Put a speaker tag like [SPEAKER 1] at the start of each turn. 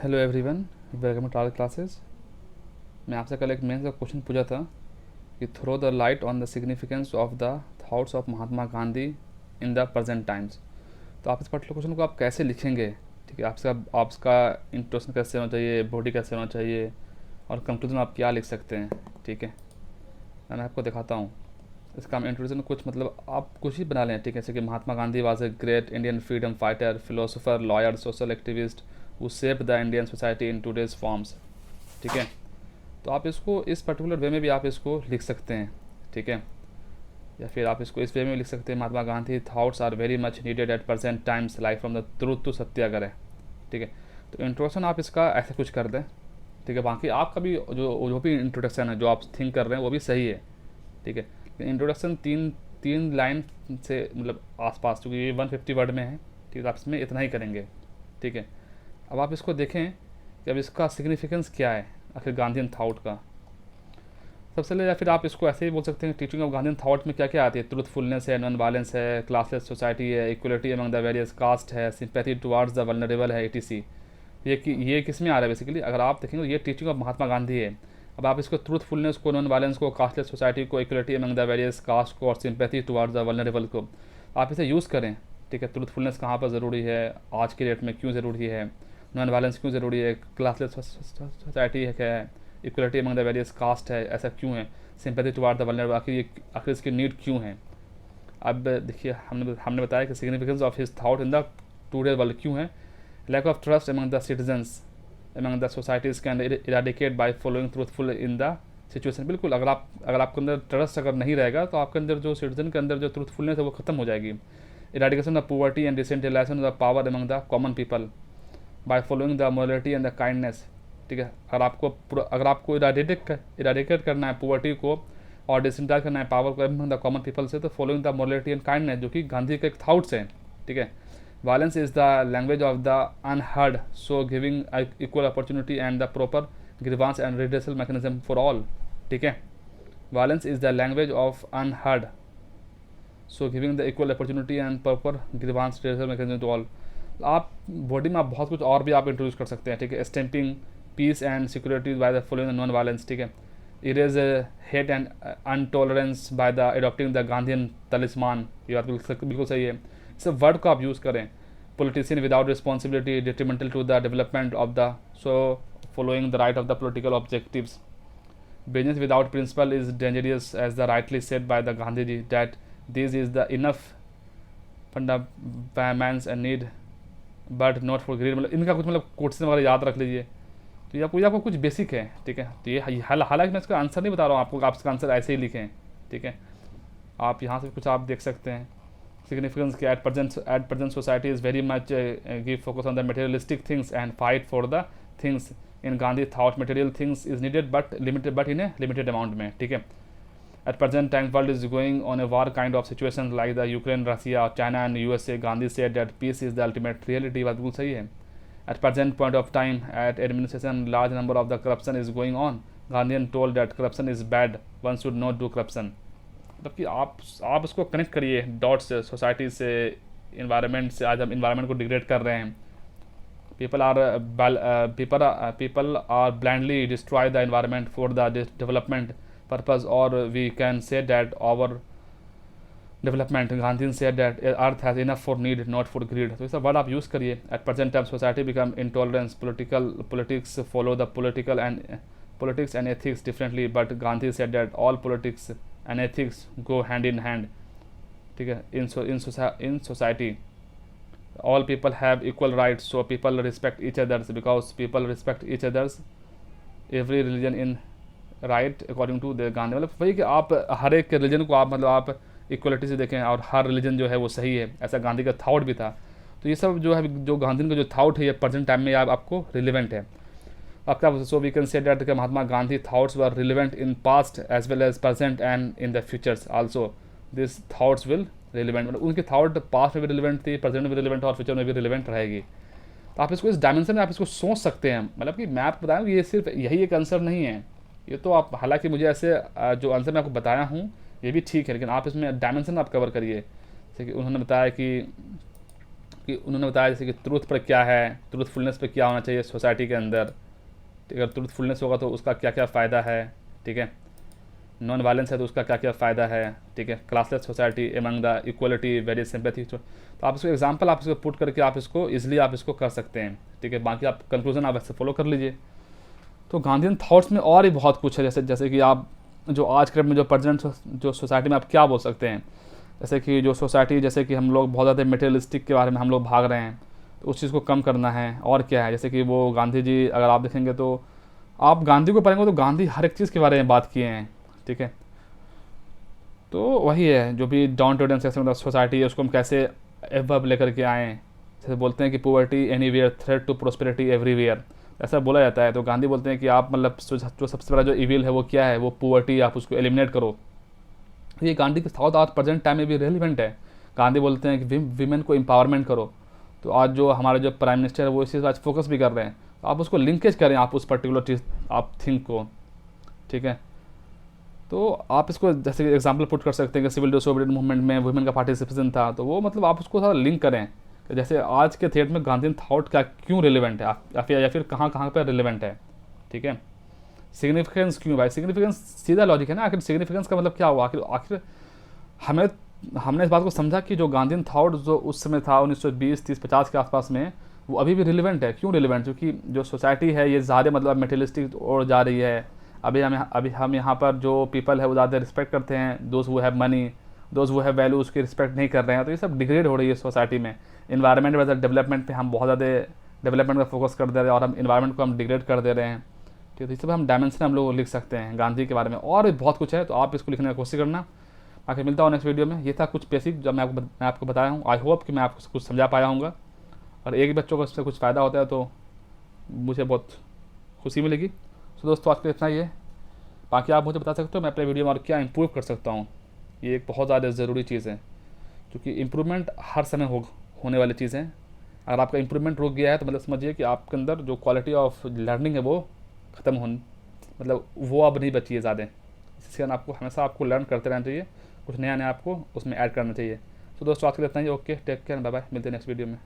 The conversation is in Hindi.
[SPEAKER 1] Hello everyone, welcome to our classes. मैं आपसे कल एक मेंस का क्वेश्चन पूछा था कि throw the light on the significance of the thoughts of Mahatma Gandhi in the present times. तो आप इस पर्टिकुलर क्वेश्चन को आप कैसे लिखेंगे? ठीक है, आपका इंट्रोडक्शन कैसे होना चाहिए, बॉडी कैसे होना चाहिए और कंक्लूजन आप क्या लिख सकते हैं। ठीक है, मैं आपको दिखाता हूँ। इसका हम इंट्रोडक्शन कुछ मतलब आप कुछ ही बना लें। ठीक है, जैसे कि Mahatma Gandhi was a great Indian freedom fighter, philosopher, lawyer, social activist who shaped the Indian society in today's forms. ठीक है, तो आप इसको इस पर्टिकुलर वे में भी आप इसको लिख सकते हैं। ठीक है, या फिर आप इसको इस वे में लिख सकते हैं, Mahatma Gandhi thoughts are very much needed at present times like from the truth to satyagraha. ठीक है, तो इंट्रोडक्शन आप इसका ऐसे कुछ कर दें। ठीक है, बाकी आपका भी जो जो भी इंट्रोडक्शन है जो आप थिंक कर रहे हैं वो भी सही है। ठीक है, इंट्रोडक्शन तीन तीन लाइन से मतलब आसपास, क्योंकि ये 150 वर्ड में है। ठीक है, आप इसमें इतना ही करेंगे। ठीक है, अब आप इसको देखें कि अब इसका सिग्निफिकेंस क्या है आखिर गांधीन थाउट का। सबसे पहले या फिर आप इसको ऐसे ही बोल सकते हैं, टीचिंग ऑफ गांधीन थाउट में क्या क्या आती है। ट्रूथफुलनेस है, नॉन वायलेंस है, क्लासलेस सोसाइटी है, equality among the various caste है, सिंपैथी टुवार्ड्स द वल्नरेबल है, एटीसी। ये किस में आ रहा है बेसिकली, अगर आप देखेंगे ये टीचिंग ऑफ महात्मा गांधी है। अब आप इसको ट्रूथफुलनेस को, नॉन वायलेंस को, कास्टलेस सोसाइटी को, equality among the various caste को और सिंपैथी टुवार्ड्स द वल्नरेबल को आप इसे यूज़ करें। ठीक है, ट्रूथफुलनेस कहाँ पर ज़रूरी है, आज के डेट में क्यों ज़रूरी है, नॉन वायलेंस क्यों ज़रूरी है, क्लासलेस सोसाइटी है क्या है, equality among the various caste है ऐसा क्यों है, सिंपैथी टुवार्ड द वल्नरेबल आखिर इसकी नीड क्यों है। अब देखिए, हमने हमने बताया कि significance of his thought in the today world क्यों है। Lack of trust among the citizens among the societies can eradicate by following truthful in the situation. बिल्कुल, अगर आपके अंदर ट्रस्ट अगर नहीं रहेगा तो आपके अंदर जो सिटीजन के अंदर जो ट्रूथफुलनेस है वो खत्म हो जाएगी। Eradication of poverty and decentralisation of the power among the common people by following the morality and the kindness. ठीक है, अगर आपको इराडिकेट करना है पॉवर्टी को और डिसेंट्रलाइज करना है पावर को अमंग द कॉमन पीपल से, तो following the morality and kindness, जो कि गांधी के एक थाउट्स हैं। ठीक है, violence is the language of the unheard, so giving equal opportunity and the proper grievance and redressal mechanism for all. ठीक है, violence is the language of unheard, so giving the equal opportunity and proper grievance redressal mechanism to all. आप बॉडी में आप बहुत कुछ और भी आप इंट्रोड्यूस कर सकते हैं। ठीक है, stamping peace and security by the following non violence. ठीक है, erase hate and untolerance by the adopting the Gandhian talisman. ये बात बिल्कुल सही है। इस वर्ड को आप यूज़ करें। Politician without responsibility detrimental to the development of the, so following the right of the political objectives. Business without principle is dangerous as the rightly said by the Gandhi ji that this is the enough fundaments and need but not for greed. मतलब इनका कुछ मतलब कोट्स वगैरह याद रख लीजिए। तो ये आपको कुछ बेसिक है। ठीक है, तो ये हालांकि मैं इसका आंसर नहीं बता रहा हूँ आपको, आप इसका आंसर ऐसे ही लिखें। ठीक है, आप यहाँ से कुछ आप देख सकते हैं। सिग्निफिकेंस के at present society is very much give focus on the materialistic things and fight for the things in Gandhi thought material things is needed but in a limited amount में। ठीक है, at present time world is going on a war kind of situation like the Ukraine, Russia, China and USA. Gandhi said that peace is the ultimate reality. बात बिल्कुल सही है। At present point of time at administration large number of the corruption is going on. Gandhian told that corruption is bad, one should not do corruption. मतलब कि आप उसको कनेक्ट करिए डॉट से, सोसाइटी से, इन्वायरमेंट से। आज हम इन्वायरमेंट को डिग्रेड कर रहे हैं। People are blindly destroy the environment for the development purpose, और we can say that our development. Gandhi said that earth has enough for need not for greed. तो ऐसा वर्ड आप यूज़ करिए। At present time society become intolerance, politics follow the politics and ethics differently, but Gandhi said that all politics and ethics go hand in hand. ठीक है, in society all people have equal rights, so people respect each others. Because people respect each others, every religion in right according to the Gandhi। मतलब वही कि आप हर एक रिलीजन को आप मतलब आप इक्वलिटी से देखें और हर रिलीजन जो है वो सही है, ऐसा गांधी का थाउट भी था। तो ये सब जो है, जो गांधी का जो थाउट है ये प्रेजेंट टाइम में आपको रिलेवेंट है। आपका so we can say that Mahatma Gandhi thoughts were relevant in past as well as present and in the futures also. This thoughts will relevant, मतलब उनकी थाउट पास्ट में भी रिलेवेंट थी, प्रेजेंट में भी रिलेवेंट और फ्यूचर में भी रिलेवेंट रहेगी। तो आप इसको इस डायमेंशन में आप इसको सोच सकते हैं। मतलब कि मैं आपको बताऊँ ये सिर्फ यही एक आंसर नहीं है। ये तो आप, हालांकि मुझे ऐसे जो आंसर मैं आपको बताया हूँ ये भी ठीक है, लेकिन आप इसमें डायमेंशन आप कवर करिए। जैसे कि उन्होंने बताया कि कि उन्होंने बताया जैसे कि ट्रूथ पर क्या है, ट्रूथफुलनेस पर क्या होना चाहिए सोसाइटी के अंदर, ठीक है, ट्रूथफुलनेस होगा तो उसका क्या क्या फ़ायदा है, ठीक है, नॉन वायलेंस है तो उसका क्या क्या फ़ायदा है, ठीक है, classless society among the equality very sympathy. तो आप इसको एग्जांपल आप इसको पुट करके आप इसको इजीली आप इसको कर सकते हैं, ठीक है। बाकी आप कंक्लूजन आप ऐसे फॉलो कर लीजिए। तो गांधीयन थॉट्स में और भी बहुत कुछ है, जैसे कि आप जो आज के में जो प्रेजेंट जो सोसाइटी में आप क्या बोल सकते हैं, जैसे कि जो सोसाइटी, जैसे कि हम लोग बहुत ज़्यादा मटेरियलिस्टिक के बारे में हम लोग भाग रहे हैं, तो उस चीज़ को कम करना है। और क्या है, जैसे कि वो गांधी जी अगर आप देखेंगे तो आप गांधी को पढ़ेंगे तो गांधी हर एक चीज़ के बारे में बात किए हैं, ठीक है। तो वही है जो भी डाउन टू अर्थ मतलब सोसाइटी है उसको हम कैसे एवब लेकर के आएँ। जैसे बोलते हैं कि poverty anywhere threat to prosperity everywhere, ऐसा बोला जाता है। तो गांधी बोलते हैं कि आप मतलब जो सबसे बड़ा जो इविल है वो क्या है, वो पोवर्टी, आप उसको एलिमिनेट करो। ये गांधी के साथ आज प्रेजेंट टाइम में भी रेलिवेंट है। गांधी बोलते हैं कि विमेन को एम्पावरमेंट करो। तो आज जो हमारे जो प्राइम मिनिस्टर है वो इस चीज़ पर आज फोकस भी कर रहे हैं। तो आप उसको लिंकेज करें, आप उस पर्टिकुलर चीज़ आप थिंक को, ठीक है। तो आप इसको जैसे एग्जांपल पुट कर सकते हैं कि सिविल डिसोबीडियंस मूवमेंट में वुमेन का पार्टिसिपेशन था, तो वो मतलब आप उसको थोड़ा लिंक करें कि जैसे आज के थेट में गांधी थॉट क्या क्यों रिलेवेंट है या फिर कहाँ कहाँ पर रिलेवेंट है, ठीक है। सिग्निफिकेंस क्यों भाई, सिग्निफिकेंस सीधा लॉजिक है ना। आखिर सिग्निफिकेंस का मतलब क्या हुआ, आखिर हमने इस बात को समझा कि जो गांधीयन थॉट जो उस समय था 1920, 30, 50 के आसपास में, वो अभी भी रिलेवेंट है। क्यों रिलेवेंट, क्योंकि जो सोसाइटी है ये ज़्यादा मतलब मेटेरियलिस्टिक और जा रही है। अभी हम यहाँ पर जो पीपल है वो ज़्यादा रिस्पेक्ट करते हैं, those who have money, those who have value उसकी रिस्पेक्ट नहीं कर रहे हैं। तो ये सब डिग्रेड हो रही है सोसाइटी में। इन्वायरमेंट वैसे डेवलपमेंट पे हम बहुत ज़्यादा डेवलपमेंट का फोकस कर दे रहे हैं और हम इन्वायरमेंट को हम डिग्रेड कर दे रहे हैं, ठीक है। तो इस सब हम डायमेंशन हम लोग लिख सकते हैं गांधी के बारे में, और भी बहुत कुछ है। तो आप इसको लिखने की कोशिश करना। बाकी मिलता हूँ नेक्स्ट वीडियो में। ये था कुछ बेसिक जो मैं आपको बताया हूँ। आई होप कि मैं आपको कुछ समझा पाया हूँगा, और एक बच्चों को इससे कुछ फ़ायदा होता है तो मुझे बहुत खुशी मिलेगी। तो दोस्तों आज के लिए इतना ही है। बाकी आप मुझे बता सकते हो मैं अपने वीडियो में और क्या इम्प्रूव कर सकता हूँ। ये एक बहुत ज़्यादा ज़रूरी चीज़ है, क्योंकि इम्प्रूवमेंट हर समय होने वाली चीज़ है। अगर आपका इम्प्रूवमेंट रुक गया है तो मतलब समझिए कि आपके अंदर जो क्वालिटी ऑफ लर्निंग है वो ख़त्म हो, मतलब वो अब नहीं बची है ज़्यादा। इसके कारण आपको हमेशा आपको लर्न करते रहना चाहिए, कुछ नया नया आपको उसमें ऐड करना चाहिए। तो दोस्तों आज के लिए इतना ही। Okay, take care, bye bye, मिलते हैं नेक्स्ट वीडियो में।